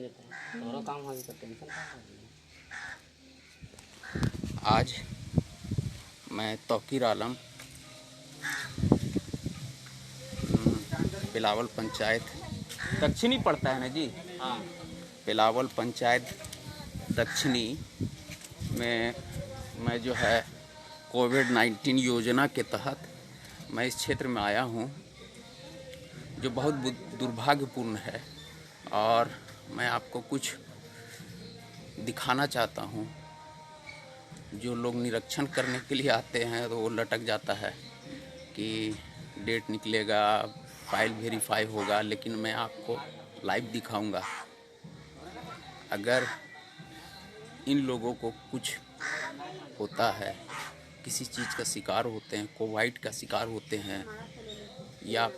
जाता है, काम हो जाता, टेंशन का आज मैं तौकीर आलम बिलावल पंचायत दक्षिणी पड़ता है ना जी। हाँ, बिलावल पंचायत दक्षिणी में मैं जो है कोविड-19 योजना के तहत मैं इस क्षेत्र में आया हूँ, जो बहुत दुर्भाग्यपूर्ण है। और मैं आपको कुछ दिखाना चाहता हूँ। जो लोग निरीक्षण करने के लिए आते हैं तो वो लटक जाता है कि डेट निकलेगा, फाइल वेरीफाई होगा, लेकिन मैं आपको लाइव दिखाऊंगा। अगर इन लोगों को कुछ होता है, किसी चीज़ का शिकार होते हैं, कोविड का शिकार होते हैं, या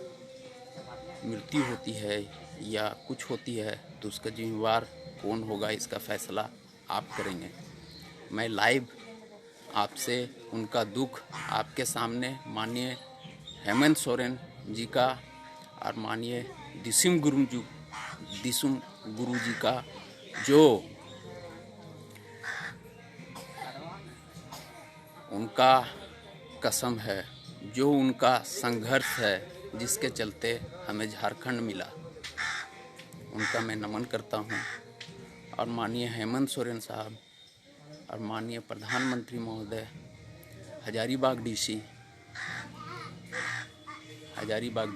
मृत्यु होती है या कुछ होती है, तो उसका जिम्मेवार कौन होगा, इसका फैसला आप करेंगे। मैं लाइव आपसे उनका दुख आपके सामने माननीय हेमंत सोरेन जी का और माननीय दिसुम गुरु जी का जो उनका कसम है, जो उनका संघर्ष है, जिसके चलते हमें झारखंड मिला, उनका मैं नमन करता हूं। और माननीय हेमंत सोरेन साहब और माननीय प्रधानमंत्री महोदय, हजारीबाग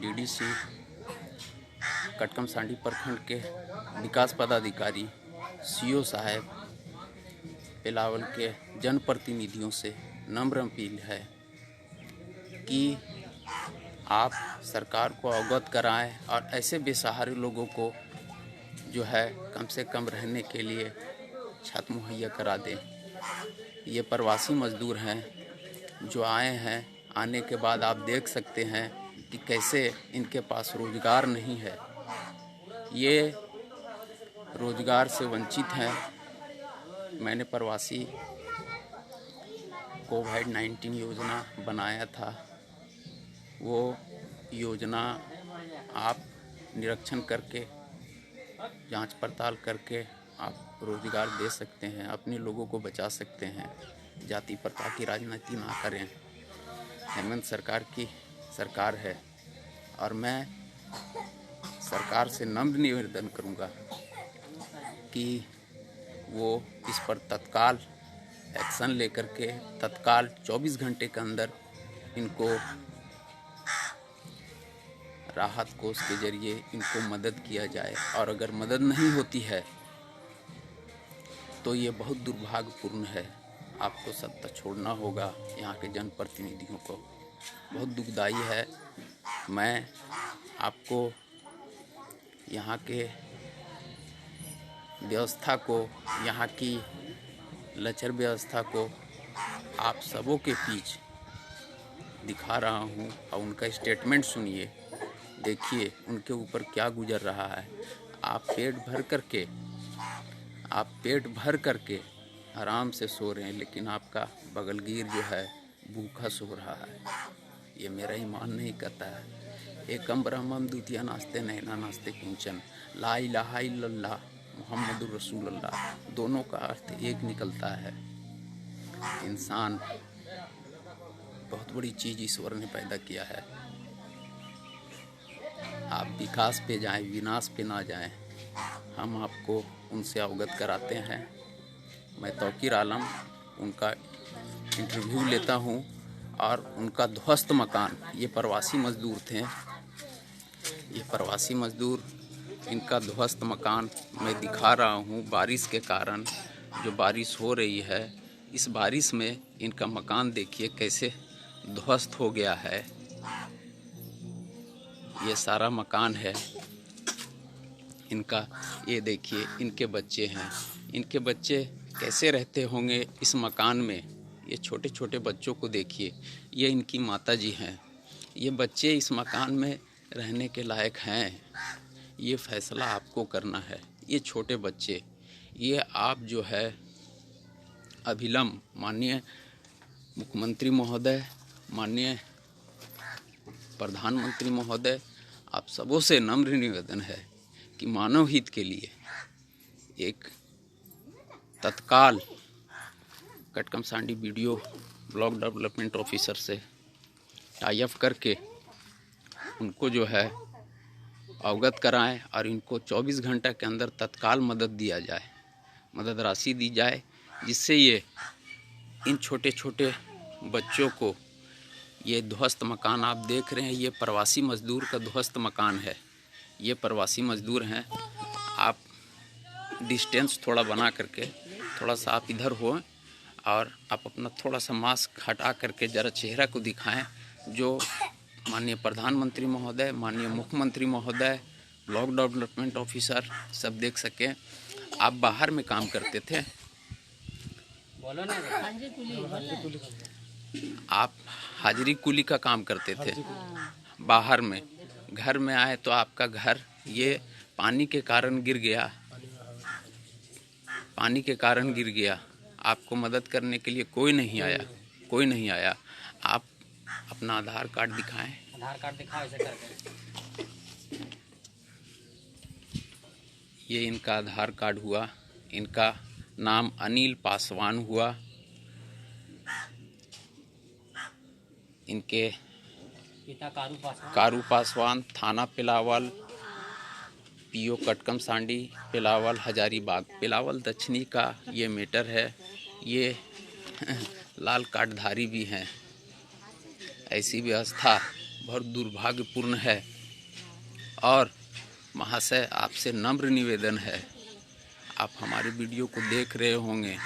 डीडीसी, कटकमसांडी प्रखंड के विकास पदाधिकारी, सीओ साहब, बिलावल के जनप्रतिनिधियों से नम्र अपील है कि आप सरकार को अवगत कराएं और ऐसे बेसहारे लोगों को जो है कम से कम रहने के लिए छत मुहैया करा दें। ये प्रवासी मजदूर हैं जो आए हैं। आने के बाद आप देख सकते हैं कि कैसे इनके पास रोजगार नहीं है, ये रोजगार से वंचित हैं। मैंने प्रवासी कोविड-19 योजना बनाया था, वो योजना आप निरीक्षण करके, जांच पड़ताल करके आप रोजगार दे सकते हैं, अपने लोगों को बचा सकते हैं। जाति प्रथा की राजनीति ना करें। हेमंत सरकार की सरकार है और मैं सरकार से नम्र निवेदन करूंगा कि वो इस पर तत्काल एक्शन लेकर के तत्काल 24 घंटे के अंदर इनको राहत कोष के जरिए इनको मदद किया जाए। और अगर मदद नहीं होती है तो ये बहुत दुर्भाग्यपूर्ण है। आपको सत्ता छोड़ना होगा। यहाँ के जनप्रतिनिधियों को बहुत दुखदाई है। मैं आपको यहाँ के व्यवस्था को, यहाँ की लचर व्यवस्था को आप सबों के बीच दिखा रहा हूँ और उनका स्टेटमेंट सुनिए, देखिए उनके ऊपर क्या गुजर रहा है। आप पेट भर करके आराम से सो रहे हैं, लेकिन आपका बगलगीर जो है भूखा सो रहा है। ये मेरा ईमान नहीं कहता है। एकम ब्रह्मम द्वितीय नास्ते नैना नास्ते किंचन, ला इलाहा इल्लल्लाह मुहम्मदुर रसूलुल्लाह, दोनों का अर्थ एक निकलता है। इंसान बहुत बड़ी चीज़ ईश्वर ने पैदा किया है। आप विकास पे जाएं, विनाश पे ना जाएं। हम आपको उनसे अवगत कराते हैं। मैं तौकीर आलम उनका इंटरव्यू लेता हूं और उनका ध्वस्त मकान, ये प्रवासी मजदूर थे, ये प्रवासी मजदूर, इनका ध्वस्त मकान मैं दिखा रहा हूं। बारिश के कारण जो बारिश हो रही है, इस बारिश में इनका मकान देखिए कैसे ध्वस्त हो गया है। ये सारा मकान है इनका। ये देखिए इनके बच्चे हैं, इनके बच्चे कैसे रहते होंगे इस मकान में। ये छोटे छोटे बच्चों को देखिए, ये इनकी माता जी हैं। ये बच्चे इस मकान में रहने के लायक हैं, ये फैसला आपको करना है। ये छोटे बच्चे, ये आप जो है अभिलंब माननीय मुख्यमंत्री महोदय, माननीय प्रधानमंत्री महोदय, आप सबों से नम्र निवेदन है कि मानव हित के लिए एक तत्काल Katkamsandi video block development officer से टाई अप करके उनको जो है अवगत कराएं और इनको 24 घंटे के अंदर तत्काल मदद दिया जाए, मदद राशि दी जाए, जिससे ये इन छोटे छोटे बच्चों को, ये ध्वस्त मकान आप देख रहे हैं, ये प्रवासी मजदूर का ध्वस्त मकान है। ये प्रवासी मजदूर हैं। आप डिस्टेंस थोड़ा बना करके, थोड़ा सा आप इधर हो और आप अपना थोड़ा सा मास्क हटा करके ज़रा चेहरा को दिखाएं, जो माननीय प्रधानमंत्री महोदय, माननीय मुख्यमंत्री महोदय, ब्लॉक डेवलपमेंट ऑफिसर सब देख सकें। आप बाहर में काम करते थे, बोलो ना, आप हाजिरी कुली का काम करते थे बाहर में। घर में आए तो आपका घर ये पानी के कारण गिर गया, पानी के कारण गिर गया। आपको मदद करने के लिए कोई नहीं आया, कोई नहीं आया। आप अपना आधार कार्ड दिखाएं। आधार कार्ड दिखाओ ऐसे करके। ये इनका आधार कार्ड हुआ, इनका नाम अनिल पासवान हुआ, इनके पिता कारू पासवान, थाना पिलावल, पीओ कटकमसांडी, पिलावल हजारीबाग, पिलावल दक्षिणी का ये मैटर है। ये लाल कार्डधारी भी हैं। ऐसी व्यवस्था बहुत दुर्भाग्यपूर्ण है। और महाशय, आपसे नम्र निवेदन है, आप हमारे वीडियो को देख रहे होंगे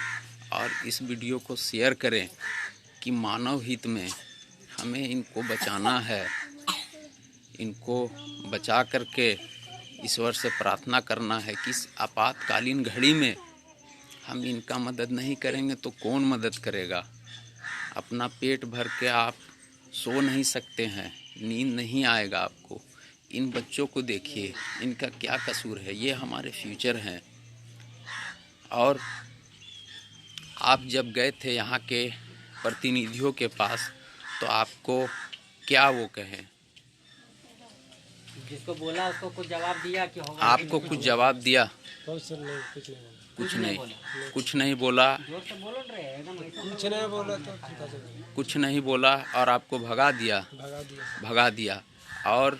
और इस वीडियो को शेयर करें कि मानव हित में हमें इनको बचाना है। इनको बचा करके ईश्वर से प्रार्थना करना है कि इस आपातकालीन घड़ी में हम इनका मदद नहीं करेंगे तो कौन मदद करेगा। अपना पेट भर के आप सो नहीं सकते हैं, नींद नहीं आएगा आपको। इन बच्चों को देखिए, इनका क्या कसूर है। ये हमारे फ्यूचर हैं। और आप जब गए थे यहाँ के प्रतिनिधियों के पास तो आपको क्या वो कहें, जिसको बोला उसको कुछ जवाब दिया कि होगा? आपको कुछ जवाब दिया? कुछ नहीं बोला। जोर से बोलो रे, एकदम ऐसे कुछ नहीं बोला तो कुछ नहीं बोला और आपको भगा दिया। और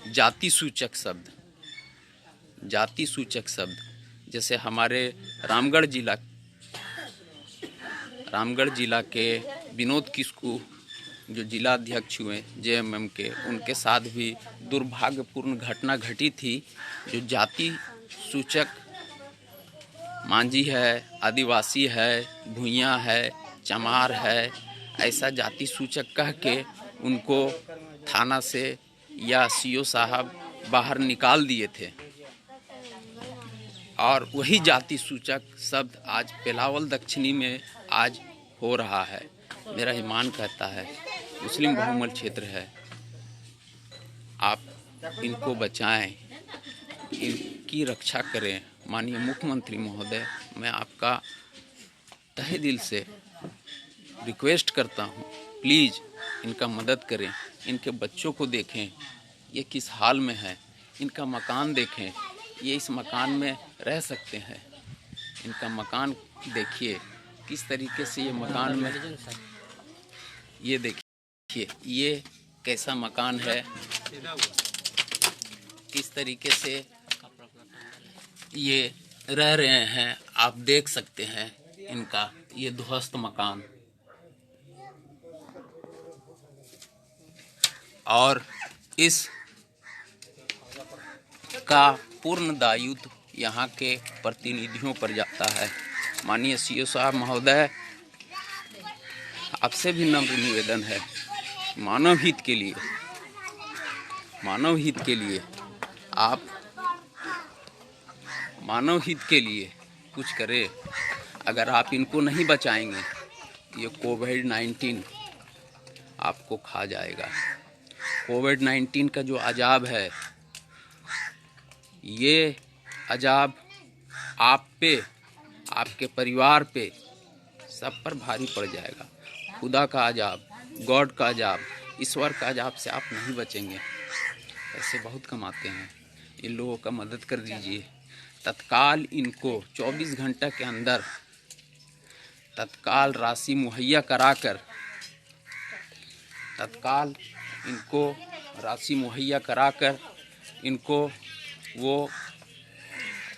जाति सूचक शब्द जैसे हमारे रामगढ़ जिला के विनोद किस्कू जो जिला अध्यक्ष हुए जेएमएम के, उनके साथ भी दुर्भाग्यपूर्ण घटना घटी थी। जो जाति सूचक मांझी है, आदिवासी है, भुइयाँ है, चमार है, ऐसा जाति सूचक कह के उनको थाना से या सीओ साहब बाहर निकाल दिए थे। और वही जाति सूचक शब्द आज पिलावल दक्षिणी में आज हो रहा है। मेरा ईमान कहता है मुस्लिम बहुमल क्षेत्र है, आप इनको बचाएं, इनकी रक्षा करें। माननीय मुख्यमंत्री महोदय, मैं आपका तहे दिल से रिक्वेस्ट करता हूं, प्लीज़ इनका मदद करें। इनके बच्चों को देखें, ये किस हाल में है। इनका मकान देखें, ये इस मकान में रह सकते हैं। इनका मकान देखिए किस तरीके से ये मकान में, ये देखिए ये कैसा मकान है, किस तरीके से ये रह रहे हैं। आप देख सकते हैं इनका ये ध्वस्त मकान। और इस का पूर्ण दायित्व यहाँ के प्रतिनिधियों पर जाता है। माननीय सीओ साहब महोदय, आपसे भी नम्र निवेदन है, मानव हित के लिए आप मानव हित के लिए कुछ करें। अगर आप इनको नहीं बचाएंगे, ये कोविड-19 आपको खा जाएगा। कोविड-19 का जो अजाब है, ये अजाब आप पे, आपके परिवार पे, सब पर भारी पड़ जाएगा। खुदा का अजाब, गॉड का अजाब, ईश्वर का अजाब से आप नहीं बचेंगे। पैसे बहुत कमाते हैं, इन लोगों का मदद कर दीजिए तत्काल इनको 24 घंटे के अंदर तत्काल राशि मुहैया कराकर इनको वो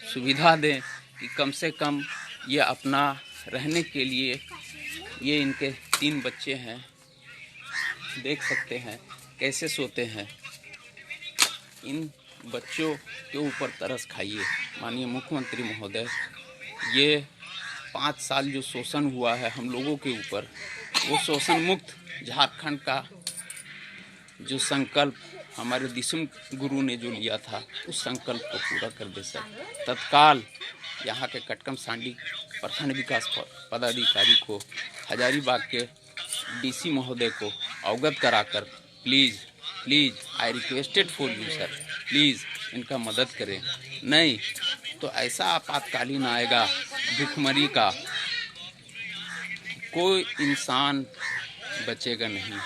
सुविधा दें कि कम से कम ये अपना रहने के लिए, ये इनके 3 बच्चे हैं, देख सकते हैं कैसे सोते हैं। इन बच्चों के ऊपर तरस खाइए माननीय मुख्यमंत्री महोदय। ये 5 साल जो शोषण हुआ है हम लोगों के ऊपर, वो शोषण मुक्त झारखंड का जो संकल्प हमारे दिसुम गुरु ने जो लिया था, उस संकल्प को पूरा कर दे सर। तत्काल यहाँ के कटकम सांडी प्रखंड विकास पदाधिकारी को, हजारीबाग के डीसी महोदय को अवगत कराकर please I requested for you sir, please इनका मदद करें। नहीं तो ऐसा आपातकालीन आएगा भुखमरी का, कोई इंसान बचेगा नहीं।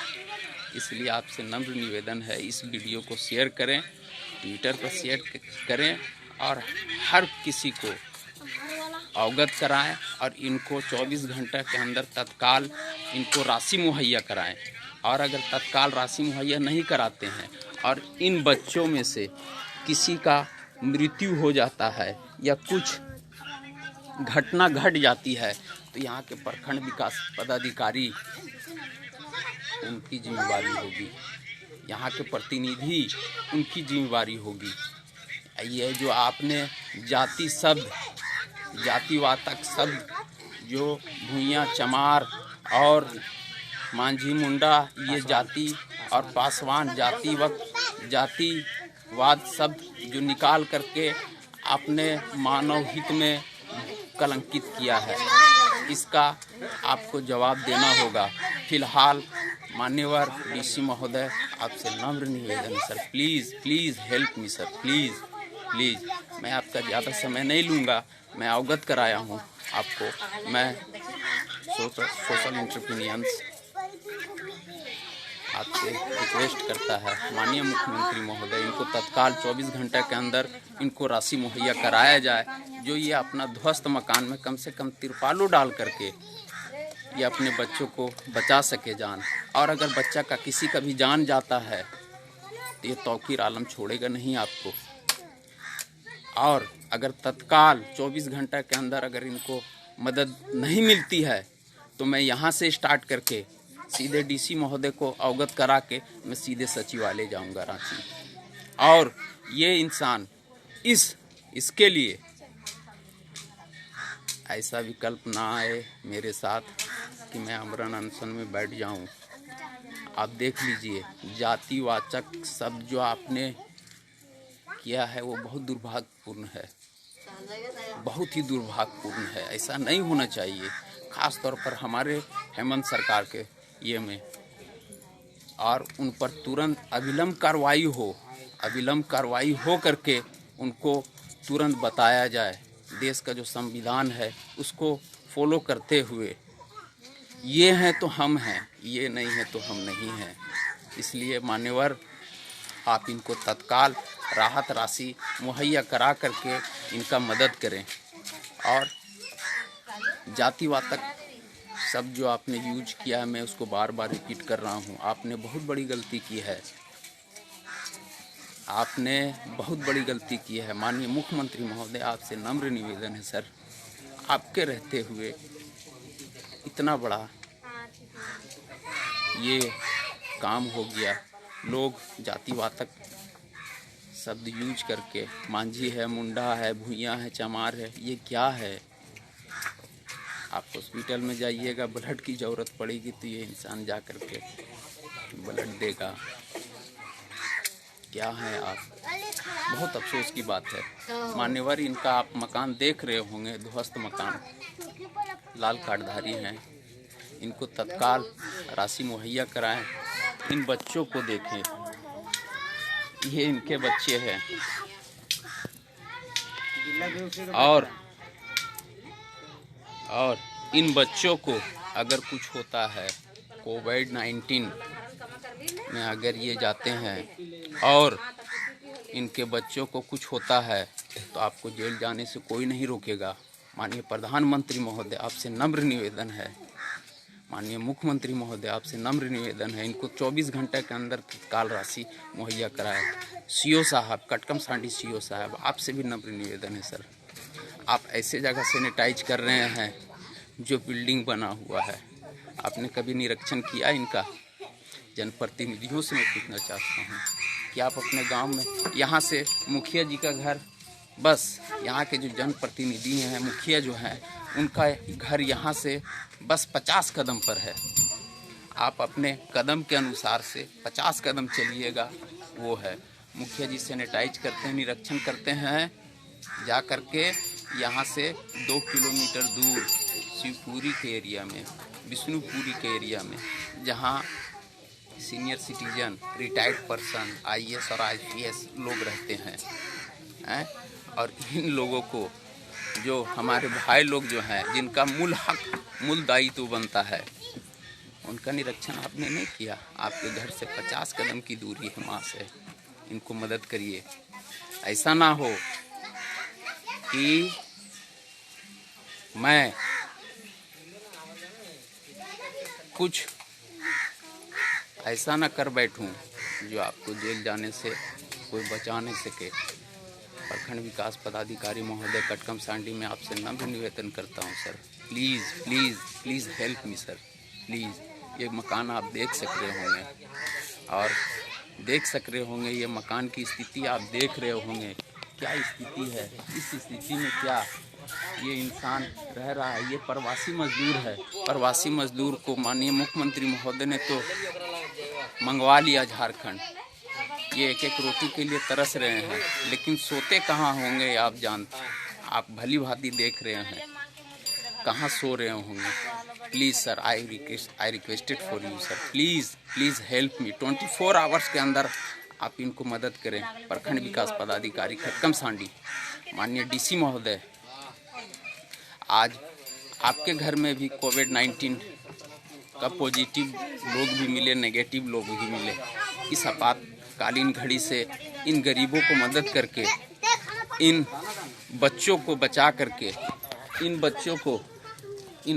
इसलिए आपसे नम्र निवेदन है, इस वीडियो को शेयर करें, ट्विटर पर शेयर करें और हर किसी को अवगत कराएं और इनको 24 घंटे के अंदर तत्काल इनको राशि मुहैया कराएं। और अगर तत्काल राशि मुहैया नहीं कराते हैं और इन बच्चों में से किसी का मृत्यु हो जाता है या कुछ घटना घट जाती है, तो यहाँ के प्रखंड विकास पदाधिकारी उनकी जिम्मेवारी होगी, यहाँ के प्रतिनिधि उनकी जिम्मेवारी होगी। ये जो आपने जातिवाचक शब्द जो भुइयाँ, चमार और मांझी मुंडा, ये जाति और पासवान जातिवाद शब्द जो निकाल करके आपने मानव हित में कलंकित किया है, इसका आपको जवाब देना होगा। फिलहाल मान्यवर डीसी महोदय, आपसे नम्र निवेदन sir, please help me sir, please. मैं आपका ज़्यादा समय नहीं लूँगा, मैं अवगत कराया हूँ आपको। मैं सोशल एंटरप्रेन्योर्स आपसे रिक्वेस्ट करता है माननीय मुख्यमंत्री महोदय, इनको तत्काल 24 घंटे के अंदर इनको राशि मुहैया कराया जाए, जो ये अपना ध्वस्त मकान में कम से कम तिरपालों डाल करके ये अपने बच्चों को बचा सके जान। और अगर बच्चा का किसी का भी जान जाता है तो ये तौकीर आलम छोड़ेगा नहीं आपको। और अगर तत्काल 24 घंटे के अंदर अगर इनको मदद नहीं मिलती है तो मैं यहाँ से स्टार्ट करके सीधे डीसी महोदय को अवगत करा के मैं सीधे सचिवालय जाऊँगा रांची। और ये इंसान इसके लिए ऐसा विकल्प ना आए मेरे साथ कि मैं आमरण अनशन में बैठ जाऊं। आप देख लीजिए, जातिवाचक शब्द जो आपने किया है वो बहुत दुर्भाग्यपूर्ण है, बहुत ही दुर्भाग्यपूर्ण है। ऐसा नहीं होना चाहिए, खास तौर पर हमारे हेमंत सरकार के ये में। और उन पर तुरंत अविलंब कार्रवाई हो करके उनको तुरंत बताया जाए। देश का जो संविधान है उसको फॉलो करते हुए, ये हैं तो हम हैं, ये नहीं है तो हम नहीं हैं। इसलिए मान्यवर, आप इनको तत्काल राहत राशि मुहैया करा करके इनका मदद करें। और जातिवाचक शब्द जो आपने यूज किया है, मैं उसको बार बार रिपीट कर रहा हूँ। आपने बहुत बड़ी गलती की है, आपने बहुत बड़ी गलती की है। माननीय मुख्यमंत्री महोदय, आपसे नम्र निवेदन है सर, आपके रहते हुए इतना बड़ा ये काम हो गया। लोग जातिवाचक शब्द यूज करके, मांझी है, मुंडा है, भुइयाँ है, चमार है, ये क्या है? आप हॉस्पिटल में जाइएगा, ब्लड की ज़रूरत पड़ेगी तो ये इंसान जा कर के ब्लड देगा। क्या है आप? बहुत अफसोस की बात है मान्यवर। इनका आप मकान देख रहे होंगे, ध्वस्त मकान, लाल कार्डधारी हैं। इनको तत्काल राशि मुहैया कराएं। इन बच्चों को देखें, ये इनके बच्चे हैं। और इन बच्चों को अगर कुछ होता है, कोविड-19 में अगर ये जाते हैं और इनके बच्चों को कुछ होता है तो आपको जेल जाने से कोई नहीं रोकेगा। माननीय प्रधानमंत्री महोदय, आपसे नम्र निवेदन है, माननीय मुख्यमंत्री महोदय, आपसे नम्र निवेदन है, इनको 24 घंटे के अंदर तत्काल राशि मुहैया कराए। सीओ साहब, कटकम सांडी सीओ साहब, आपसे भी नम्र निवेदन है सर। आप ऐसे जगह सैनिटाइज कर रहे हैं जो बिल्डिंग बना हुआ है, आपने कभी निरीक्षण किया इनका? जनप्रतिनिधियों से मैं पूछना चाहता हूँ कि आप अपने गांव में, यहाँ से मुखिया जी का घर, बस यहाँ के जो जनप्रतिनिधि हैं, मुखिया जो हैं, उनका घर यहाँ से बस 50 कदम पर है। आप अपने कदम के अनुसार से 50 कदम चलिएगा, वो है। मुखिया जी सैनिटाइज करते हैं, निरीक्षण करते हैं, जा करके यहाँ से 2 किलोमीटर दूर शिवपुरी के एरिया में, विष्णुपुरी के एरिया में, जहाँ senior citizen, retired person, IAS और IPS लोग रहते हैं, और इन लोगों को, जो हमारे भाई लोग जो हैं, जिनका मूल हक, मूल दायित्व बनता है, उनका निरीक्षण आपने नहीं किया। आपके घर से 50 कदम की दूरी है वहाँ से, इनको मदद करिए। ऐसा ना हो कि मैं कुछ ऐसा ना कर बैठूं जो आपको जेल जाने से कोई बचा नहीं सके। प्रखंड विकास पदाधिकारी महोदय कटकम सांडी में आपसे नम्र निवेदन करता हूं sir, please please please help me sir, please. ये मकान आप देख सक रहे होंगे, और देख सक रहे होंगे ये मकान की स्थिति आप देख रहे होंगे, क्या स्थिति है। इस स्थिति में क्या ये इंसान रह रहा है? ये प्रवासी मजदूर है। प्रवासी मजदूर को माननीय मुख्यमंत्री महोदय ने तो मंगवा लिया झारखंड, ये एक एक रोटी के लिए तरस रहे हैं, लेकिन सोते कहाँ होंगे आप जानते, आप भली भांति देख रहे हैं कहाँ सो रहे होंगे। Please sir, I requested for you sir, please help me. 24 hours के अंदर आप इनको मदद करें। प्रखंड विकास पदाधिकारी कटकम सांडी, माननीय DC महोदय, आज आपके घर में भी कोविड-19 का पॉजिटिव लोग भी मिले, नेगेटिव लोग भी मिले। इस आपातकालीन घड़ी से इन गरीबों को मदद करके, इन बच्चों को बचा करके, इन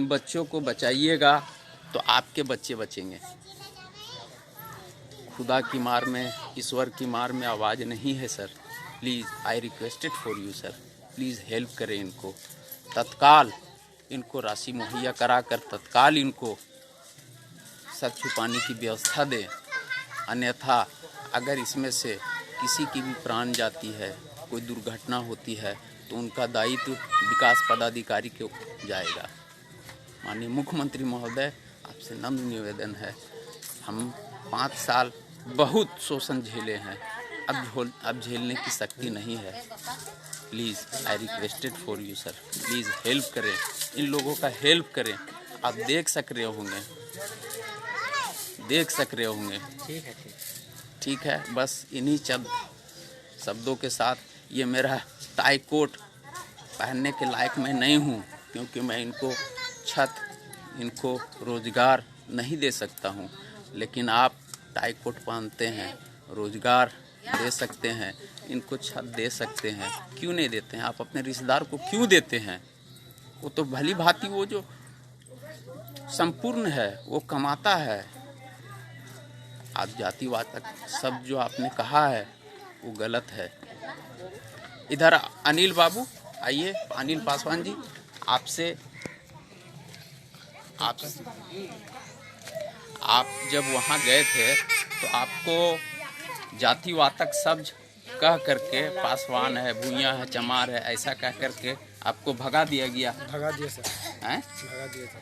बच्चों को बचाइएगा तो आपके बच्चे बचेंगे। खुदा की मार में, ईश्वर की मार में आवाज़ नहीं है sir. Please, I requested for you sir, please help करें इनको। तत्काल इनको राशि मुहैया कराकर तत्काल इनको सर छुपाने की व्यवस्था दें। अन्यथा अगर इसमें से किसी की भी प्राण जाती है, कोई दुर्घटना होती है, तो उनका दायित्व विकास पदाधिकारी को जाएगा। माननीय मुख्यमंत्री महोदय, आपसे नम्र निवेदन है, हम 5 साल बहुत शोषण झेले हैं, अब झेलने की शक्ति नहीं है। Please, I requested for you sir, please help करें, इन लोगों का हेल्प करें। आप देख सक रहे होंगे। ठीक है। बस इन्हीं चंद शब्दों के साथ, ये मेरा टाई कोट पहनने के लायक मैं नहीं हूँ, क्योंकि मैं इनको छत, इनको रोज़गार नहीं दे सकता हूँ, लेकिन आप टाई कोट पहनते हैं, रोज़गार दे सकते हैं, इनको छत दे सकते हैं। क्यों नहीं देते हैं? आप अपने रिश्तेदार को क्यों देते हैं? वो तो भली भांति, वो जो संपूर्ण है, वो कमाता है। आप जातिवाद तक सब जो आपने कहा है वो गलत है। इधर अनिल बाबू आइए, अनिल पासवान जी, आप जब वहाँ गए थे तो आपको जातिवाचक शब्द कह करके, पासवान है, भूइया है, चमार है, ऐसा कह करके आपको भगा दिया गया। भगा दिया सर, हैं? भगा दिया था,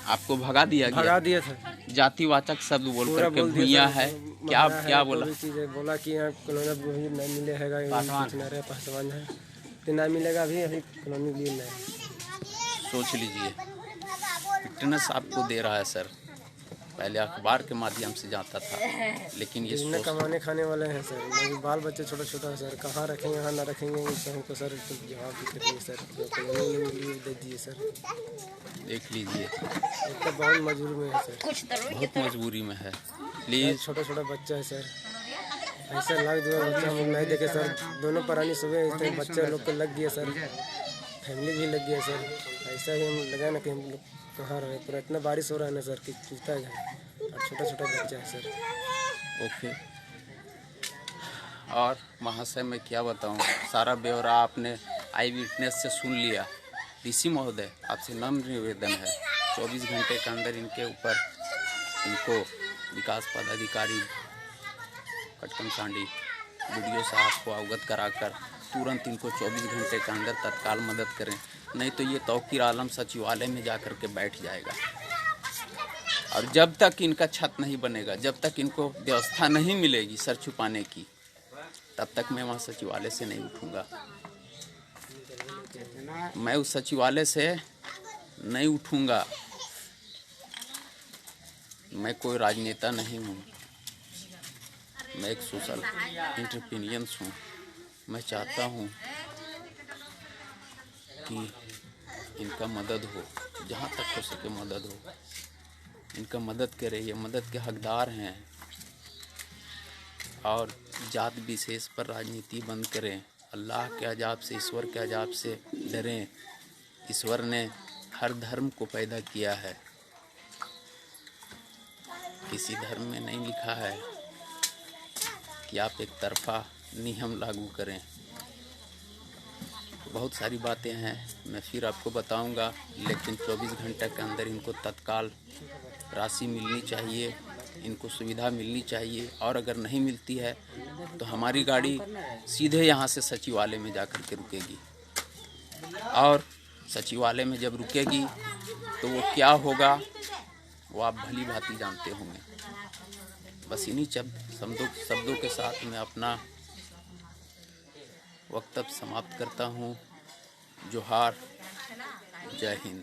आपको भगा दिया था। जातिवाचक शब्द बोल करके, भूइया है, क्या बोला? बोला कि यहाँ कॉलोनी नहीं मिलेगा, पासवान है तो नहीं मिलेगा, अभी कॉलोनी भी नहीं। सोच लीजिए, फिटनेस आपको दे रहा है सर। पहले अखबार के माध्यम से जाता था, लेकिन ये कमाने खाने वाले हैं सर। मेरे बाल बच्चे छोटा छोटा है सर, कहाँ रखेंगे, यहाँ ना रखेंगे, हमको सर जवाब भी करिए सर, दे दीजिए सर। देख लीजिए, तो बहुत मजबूरी में है सर, बहुत मजबूरी में है। प्लीज़, छोटा छोटा बच्चा है सर, ऐसा लाख दो बच्चा हम नहीं देखे सर। दोनों प्राणी सुबह इस बच्चे लोग को लग गया सर, फैमिली भी लग गया सर। ऐसा ही हम लगा ना कि हम लोग कहाँ रहे, पूरा इतना बारिश हो रहा है ना सर कि पूछता है, और छोटा छोटा बच्चा है सर। ओके। और महाशय मैं क्या बताऊं, सारा ब्यौरा आपने आई विटनेस से सुन लिया। डीसी महोदय, आपसे नम्र निवेदन है 24 घंटे के अंदर इनके ऊपर, इनको विकास पदाधिकारी कटकम सांडी वीडियो साहब को अवगत कराकर तुरंत इनको 24 घंटे के अंदर तत्काल मदद करें, नहीं तो ये तौकीर आलम सचिवालय में जा कर के बैठ जाएगा। और जब तक इनका छत नहीं बनेगा, जब तक इनको व्यवस्था नहीं मिलेगी सर छुपाने की, तब तक मैं वहाँ सचिवालय से नहीं उठूँगा। मैं उस सचिवालय से नहीं उठूँगा। मैं कोई राजनेता नहीं हूँ, मैं एक सोशल एंटरप्रेन्योर हूँ। मैं चाहता हूँ कि इनका मदद हो, जहाँ तक हो सके मदद हो, इनका मदद करें। ये मदद के हकदार हैं। और जात विशेष पर राजनीति बंद करें। अल्लाह के अजाब से, ईश्वर के अजाब से डरें। ईश्वर ने हर धर्म को पैदा किया है, किसी धर्म में नहीं लिखा है कि आप एक तरफा नियम लागू करें। बहुत सारी बातें हैं, मैं फिर आपको बताऊंगा, लेकिन 24 घंटे के अंदर इनको तत्काल राशि मिलनी चाहिए, इनको सुविधा मिलनी चाहिए। और अगर नहीं मिलती है तो हमारी गाड़ी सीधे यहाँ से सचिवालय में जा कर के रुकेगी। और सचिवालय में जब रुकेगी तो वो क्या होगा वो आप भली भांति जानते होंगे। बस इन्हीं शब्दों के साथ मैं अपना वक्तव्य समाप्त करता हूँ। जोहार, जय हिंद।